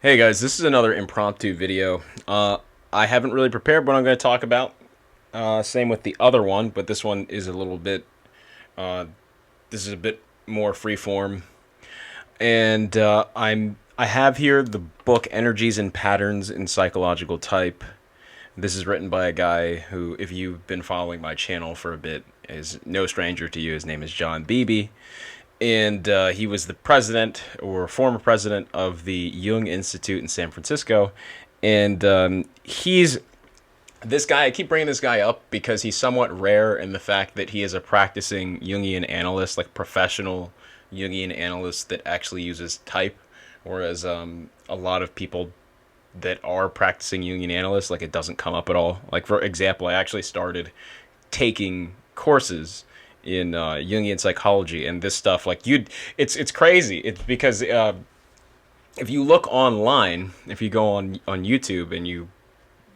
Hey guys, this is another impromptu video. I haven't really prepared what I'm going to talk about. Same with the other one, but this one is a little bit. Uh, this is a bit more freeform, and I have here the book "Energies and Patterns in Psychological Type." This is written by a guy who, if you've been following my channel for a bit, is no stranger to you. His name is John Beebe, and he was the president or former president of the Jung Institute in San Francisco. And he's this guy. I keep bringing this guy up because he's somewhat rare in the fact that he is a practicing Jungian analyst, like professional Jungian analyst that actually uses type, whereas a lot of people that are practicing Jungian analysts, like, it doesn't come up at all. Like, for example, I actually started taking courses in Jungian psychology, and this stuff, like, it's crazy. It's because if you look online, if you go on YouTube and you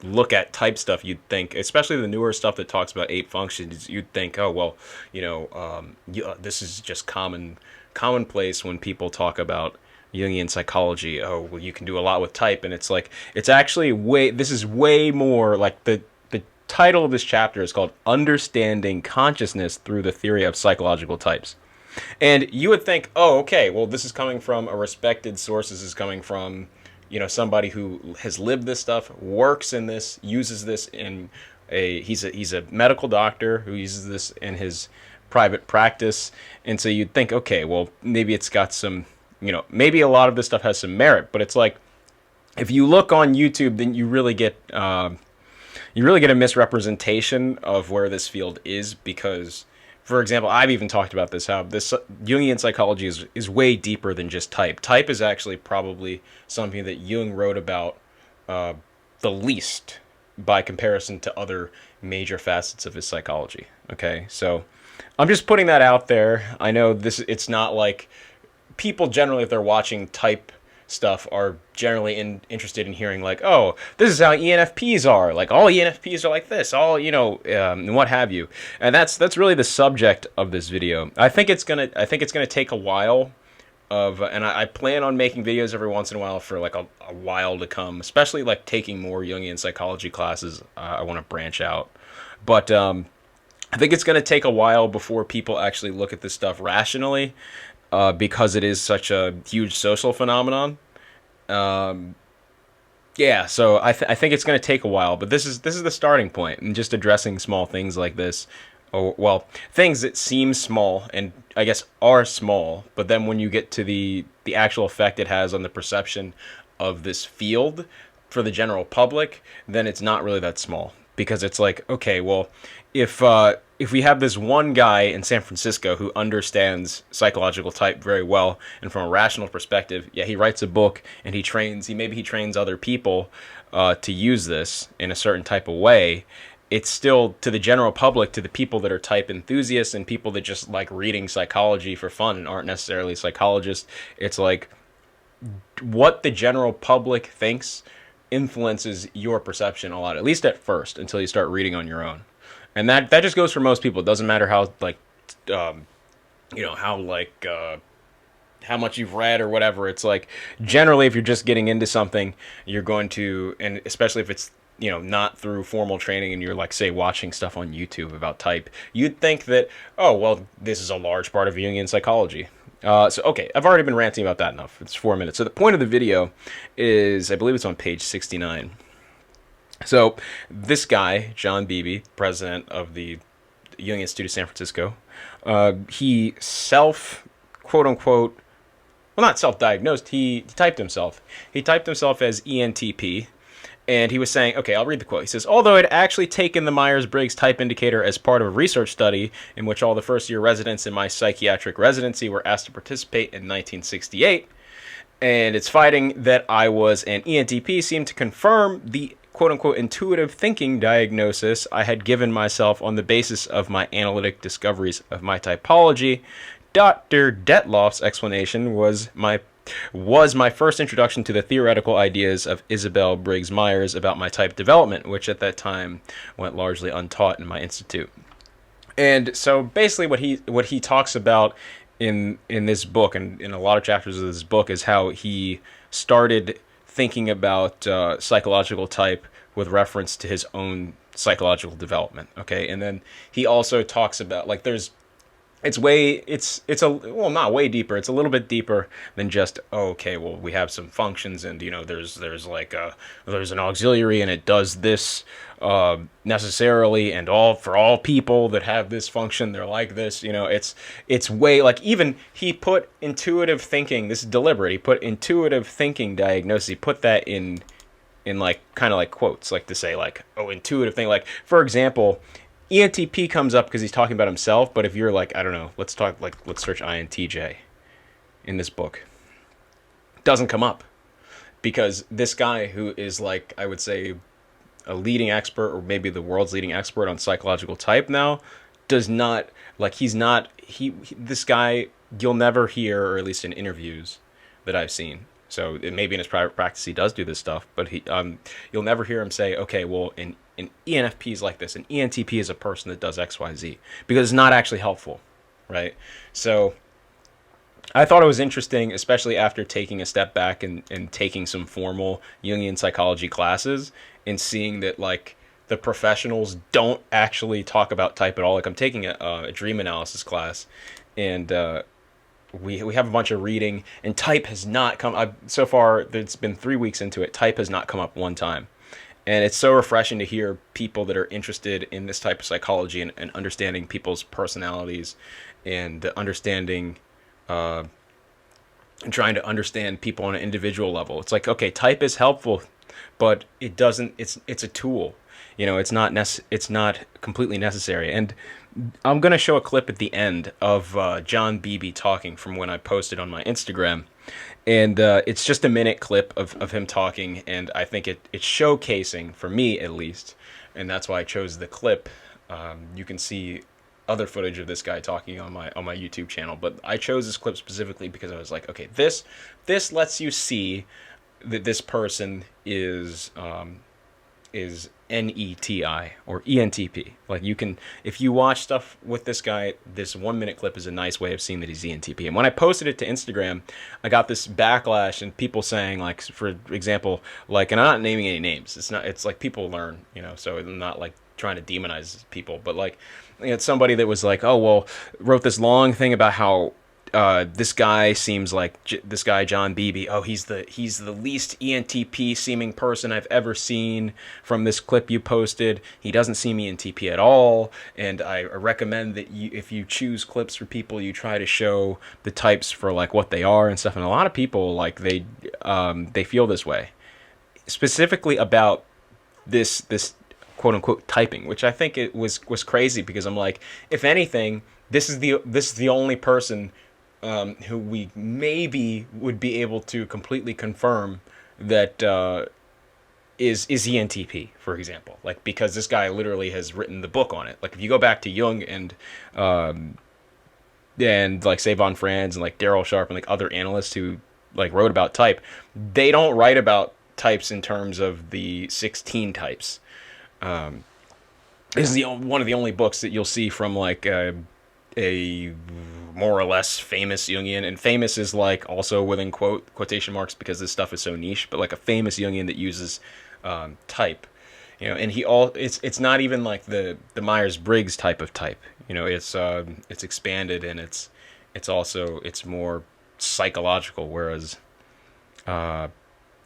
look at type stuff, you'd think, especially the newer stuff that talks about eight functions, you'd think, oh well, this is just commonplace when people talk about Jungian psychology. Oh well, you can do a lot with type, and it's like it's actually way. This is way more like the title of this chapter is called "Understanding Consciousness Through the Theory of Psychological Types." And you would think, oh, okay, well, this is coming from a respected source. This is coming from, somebody who has lived this stuff, works in this, uses this in he's a medical doctor who uses this in his private practice. And so you'd think, okay, well, maybe it's got some, maybe a lot of this stuff has some merit. But it's like, if you look on YouTube, then you really get a misrepresentation of where this field is because, for example, I've even talked about this, how this Jungian psychology is way deeper than just type. Type is actually probably something that Jung wrote about the least by comparison to other major facets of his psychology. Okay, so I'm just putting that out there. I know it's not like people generally, if they're watching type stuff, are generally interested in hearing, like, oh, this is how ENFPs are, like all ENFPs are like this, all, and what have you. And that's really the subject of this video. I think it's gonna take a while and I plan on making videos every once in a while for like a while to come, especially like taking more Jungian psychology classes. I want to branch out, but I think it's going to take a while before people actually look at this stuff rationally, because it is such a huge social phenomenon. Um, yeah, so I think it's going to take a while, but this is the starting point, and just addressing small things like this, or well, things that seem small and I guess are small, but then when you get to the actual effect it has on the perception of this field for the general public, then it's not really that small, because it's like, okay, well, if we have this one guy in San Francisco who understands psychological type very well, and from a rational perspective, yeah, he writes a book and he trains other people to use this in a certain type of way. It's still, to the general public, to the people that are type enthusiasts and people that just like reading psychology for fun and aren't necessarily psychologists, it's like what the general public thinks influences your perception a lot, at least at first, until you start reading on your own. And that just goes for most people. It doesn't matter how, like, um, how, like, how much you've read or whatever. It's like, generally, if you're just getting into something, you're going to, and especially if it's, not through formal training, and you're, like, say, watching stuff on YouTube about type, you'd think that, oh, well, this is a large part of Jungian psychology. So, okay, I've already been ranting about that enough. It's 4 minutes. So the point of the video is, I believe it's on page 69. So this guy, John Beebe, president of the Jung Institute of San Francisco, he quote unquote, well, not self-diagnosed, he typed himself. He typed himself as ENTP, and he was saying, okay, I'll read the quote. He says, although I'd actually taken the Myers-Briggs Type Indicator as part of a research study in which all the first-year residents in my psychiatric residency were asked to participate in 1968, and its finding that I was an ENTP seemed to confirm the quote-unquote intuitive thinking diagnosis I had given myself on the basis of my analytic discoveries of my typology. Dr. Detloff's explanation was my first introduction to the theoretical ideas of Isabel Briggs Myers about my type development, which at that time went largely untaught in my institute. And so basically what he talks about in this book, and in a lot of chapters of this book, is how he started thinking about psychological type with reference to his own psychological development. Okay, and then he also talks about like it's a well, not way deeper, it's a little bit deeper than just, oh, okay, well, we have some functions, and there's like there's an auxiliary and it does this necessarily, and all for all people that have this function, they're like this. It's way, like, even he put intuitive thinking, this is deliberate, he put intuitive thinking diagnosis, he put that in like kind of like quotes, like to say like, oh, intuitive thing, like, for example, ENTP comes up because he's talking about himself, but if you're like, I don't know, let's search INTJ in this book. Doesn't come up because this guy, who is, like, I would say a leading expert, or maybe the world's leading expert on psychological type now, does not, like, he's not, this guy, you'll never hear, or at least in interviews that I've seen. So maybe in his private practice he does do this stuff, but you'll never hear him say, okay, well, an ENFP is like this, an ENTP is a person that does X, Y, Z, because it's not actually helpful, right? So I thought it was interesting, especially after taking a step back and taking some formal Jungian psychology classes, and seeing that, like, the professionals don't actually talk about type at all. Like, I'm taking a dream analysis class, and we have a bunch of reading, and type has not come. So far, it's been 3 weeks into it. Type has not come up one time. And it's so refreshing to hear people that are interested in this type of psychology, and understanding people's personalities, and understanding, and trying to understand people on an individual level. It's like, okay, type is helpful, but it doesn't. It's a tool. It's not completely necessary. And I'm gonna show a clip at the end of John Beebe talking from when I posted on my Instagram. And it's just a minute clip of him talking, and I think it's showcasing, for me at least, and that's why I chose the clip. You can see other footage of this guy talking on my YouTube channel, but I chose this clip specifically because I was like, okay, this lets you see that this person is NETI or ENTP. Like, you can, if you watch stuff with this guy, this 1 minute clip is a nice way of seeing that he's ENTP. And when I posted it to Instagram, I got this backlash, and people saying, like, for example, like, and I'm not naming any names. It's like, people learn, so I'm not like trying to demonize people, but like, it's somebody that was like, oh, well, wrote this long thing about how this guy seems like this guy John Beebe. Oh, he's the least ENTP seeming person I've ever seen from this clip you posted. He doesn't seem ENTP at all, and I recommend that if you choose clips for people, you try to show the types for, like, what they are and stuff. And a lot of people, like, they feel this way, specifically about this quote unquote typing, which I think it was crazy, because I'm like, if anything, this is the only person who we maybe would be able to completely confirm that is ENTP, for example. Like, because this guy literally has written the book on it. Like, if you go back to Jung and like, say, von Franz and like Daryl Sharp and like other analysts who like wrote about type, they don't write about types in terms of the 16 types. This is one of the only books that you'll see from like a more or less famous Jungian, and famous is like also within quotation marks because this stuff is so niche, but like a famous Jungian that uses type, and it's not even like the Myers-Briggs type of type, it's expanded, and it's more psychological, whereas I'd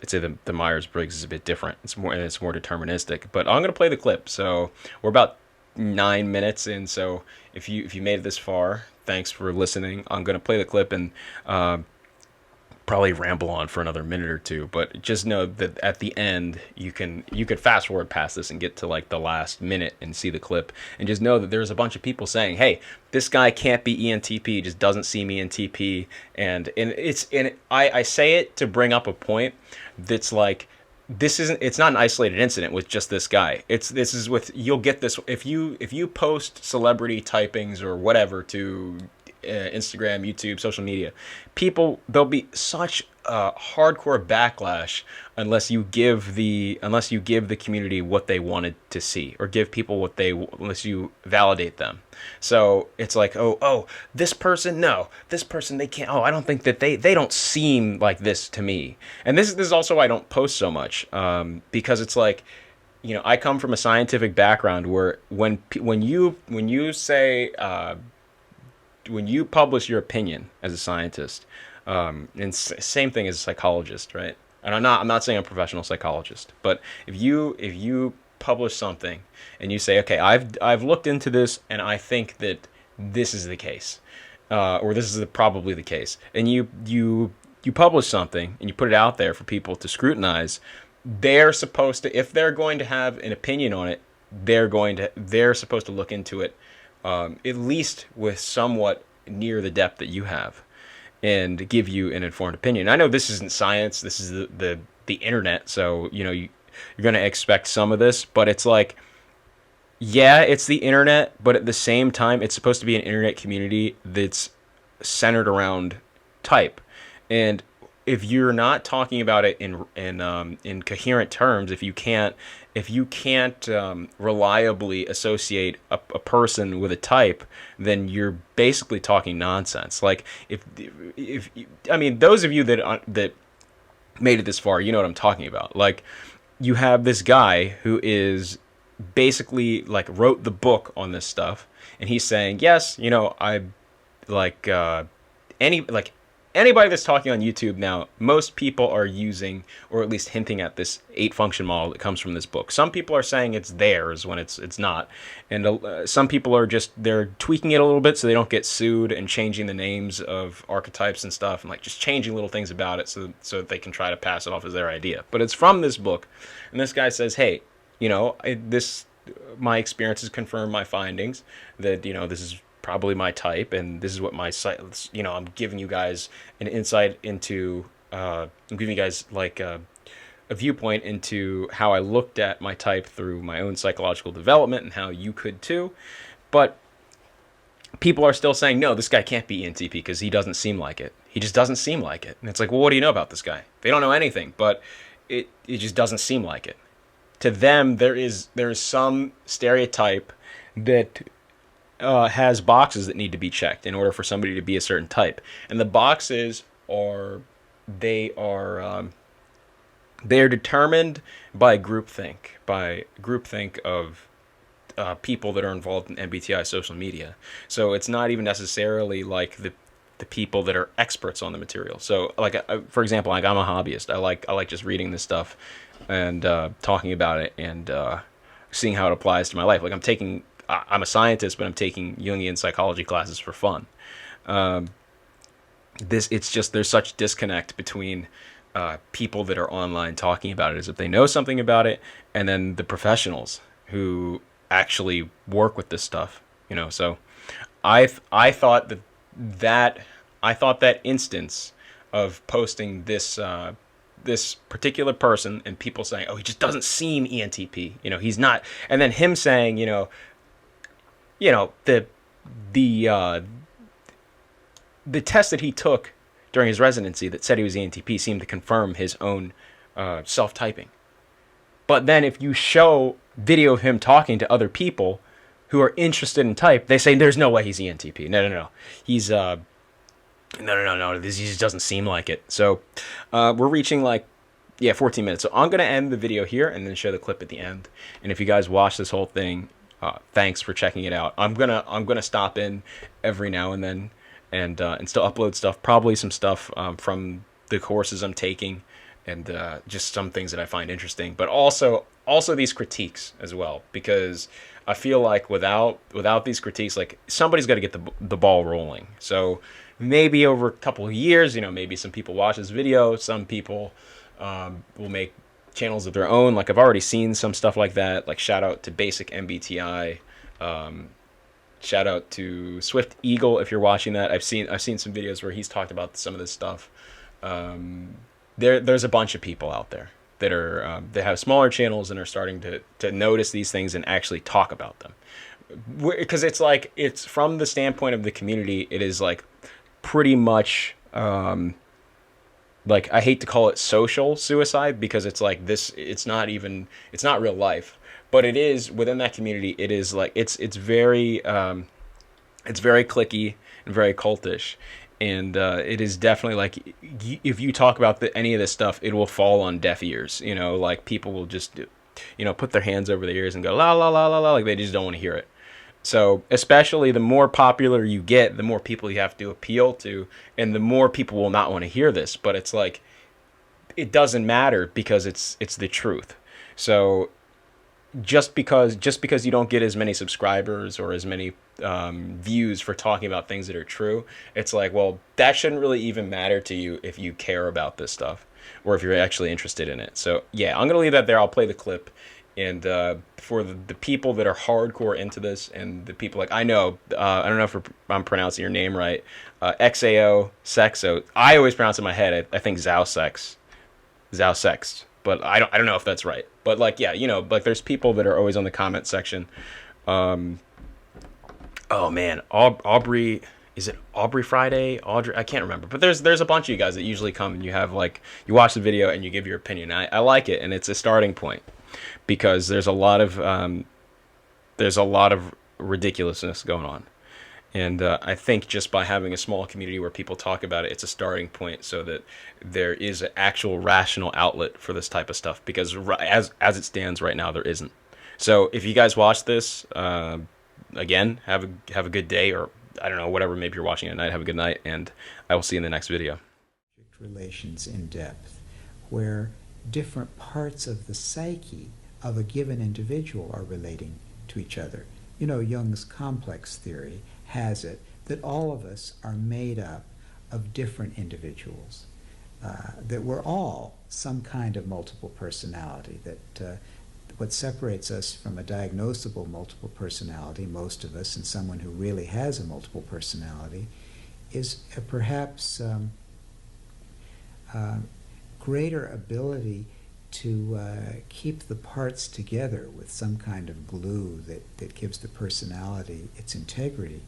say the Myers-Briggs is a bit different. It's more deterministic. But I'm gonna play the clip. So we're about 9 minutes in. So if you made it this far, thanks for listening. I'm gonna play the clip and probably ramble on for another minute or two. But just know that at the end you could fast forward past this and get to like the last minute and see the clip, and just know that there's a bunch of people saying, "Hey, this guy can't be ENTP. He just doesn't seem ENTP." And I say it to bring up a point that's like, it's not an isolated incident with just this guy. You'll get this if you post celebrity typings or whatever to Instagram, YouTube, social media, there'll be such hardcore backlash unless you give the community what they wanted to see, or give people what they, unless you validate them. So it's like, oh, this person, no, this person, they can't. Oh, I don't think that they don't seem like this to me. And this is also why I don't post so much, because it's like, I come from a scientific background where when you say when you publish your opinion as a scientist, and same thing as a psychologist, right? And I'm not saying I'm a professional psychologist, but if you publish something and you say, okay, I've looked into this and I think that this is the case, or this is probably the case, and you publish something and you put it out there for people to scrutinize, they're supposed to, if they're going to have an opinion on it, they're supposed to look into it, at least with somewhat near the depth that you have, and give you an informed opinion. I know this isn't science, this is the internet, so you're going to expect some of this, but it's like, yeah, it's the internet, but at the same time, it's supposed to be an internet community that's centered around type. And if you're not talking about it in coherent terms, if you can't reliably associate a person with a type, then you're basically talking nonsense. Like, if I mean, those of you that made it this far, you know what I'm talking about. Like, you have this guy who is basically like wrote the book on this stuff, and he's saying, yes, I like any like anybody that's talking on YouTube now, most people are using, or at least hinting at, this 8-function model that comes from this book. Some people are saying it's theirs when it's not, and some people are they're tweaking it a little bit so they don't get sued, and changing the names of archetypes and stuff, and like just changing little things about it so that they can try to pass it off as their idea. But it's from this book, and this guy says, hey, this my experiences confirm my findings that this is probably my type, and this is what my site, I'm giving you guys an insight into, I'm giving you guys like a viewpoint into how I looked at my type through my own psychological development, and how you could too. But people are still saying, no, this guy can't be ENTP because he doesn't seem like it. He just doesn't seem like it. And it's like, well, what do you know about this guy? They don't know anything, but it just doesn't seem like it. To them, there is some stereotype that has boxes that need to be checked in order for somebody to be a certain type, and the boxes they are determined by groupthink of people that are involved in MBTI social media. So it's not even necessarily like the people that are experts on the material. So like, for example, like, I'm a hobbyist. I like just reading this stuff and talking about it, and seeing how it applies to my life. Like, I'm a scientist, but I'm taking Jungian psychology classes for fun. It's just, there's such disconnect between people that are online talking about it as if they know something about it, and then the professionals who actually work with this stuff. So I thought that instance of posting this particular person, and people saying, oh, he just doesn't seem ENTP. He's not, and then him saying, the test that he took during his residency that said he was ENTP seemed to confirm his own self-typing. But then if you show video of him talking to other people who are interested in type, they say there's no way he's ENTP. No. He's no. This just doesn't seem like it. So we're reaching 14 minutes. So I'm gonna end the video here and then show the clip at the end. And if you guys watch this whole thing, thanks for checking it out. I'm gonna stop in every now and then and still upload stuff. Probably some stuff from the courses I'm taking, and just some things that I find interesting. But also these critiques as well, because I feel like without these critiques, like, somebody's got to get the ball rolling. So maybe over a couple of years, maybe some people watch this video. Some people will make channels of their own. Like, I've already seen some stuff like that. Like, shout out to Basic MBTI. Shout out to Swift Eagle if you're watching that. I've seen some videos where he's talked about some of this stuff. There's a bunch of people out there that are that have smaller channels and are starting to notice these things and actually talk about them. Because it's from the standpoint of the community, it is like pretty much like, I hate to call it social suicide because it's like this, it's not real life, but it is within that community. It is like it's very clicky and very cultish, and it is definitely like, if you talk about any of this stuff, it will fall on deaf ears. You know, like people will just, put their hands over their ears and go la la la la la, like they just don't want to hear it. So, especially the more popular you get, the more people you have to appeal to, and the more people will not want to hear this. But it's like, it doesn't matter because it's the truth. So, just because you don't get as many subscribers or as many views for talking about things that are true, it's like, well, that shouldn't really even matter to you if you care about this stuff or if you're actually interested in it. So yeah, I'm gonna leave that there. I'll play the clip, and for the people that are hardcore into this, and the people like, I don't know if I'm pronouncing your name right, XAO Sexo. I always pronounce it in my head. I think Zao Sext, but I don't know if that's right. But like, yeah, like there's people that are always on the comment section. Um, oh man, Aubrey, is it Aubrey Friday? Audrey, I can't remember. But there's a bunch of you guys that usually come and you have like, you watch the video and you give your opinion. I like it, and it's a starting point because there's a lot of ridiculousness going on. And I think just by having a small community where people talk about it, it's a starting point so that there is an actual rational outlet for this type of stuff. Because as it stands right now, there isn't. So if you guys watch this, again, have a good day, or I don't know, whatever. Maybe you're watching at night. Have a good night, and I will see you in the next video. Relations in depth, where different parts of the psyche of a given individual are relating to each other. You know, Jung's complex theory has it that all of us are made up of different individuals, that we're all some kind of multiple personality, that what separates us from a diagnosable multiple personality, most of us, and someone who really has a multiple personality, is perhaps greater ability to keep the parts together with some kind of glue that gives the personality its integrity.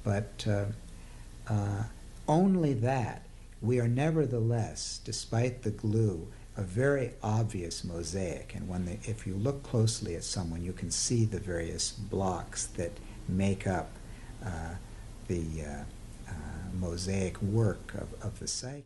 But only that, we are nevertheless, despite the glue, a very obvious mosaic. And if you look closely at someone, you can see the various blocks that make up the mosaic work of the psyche.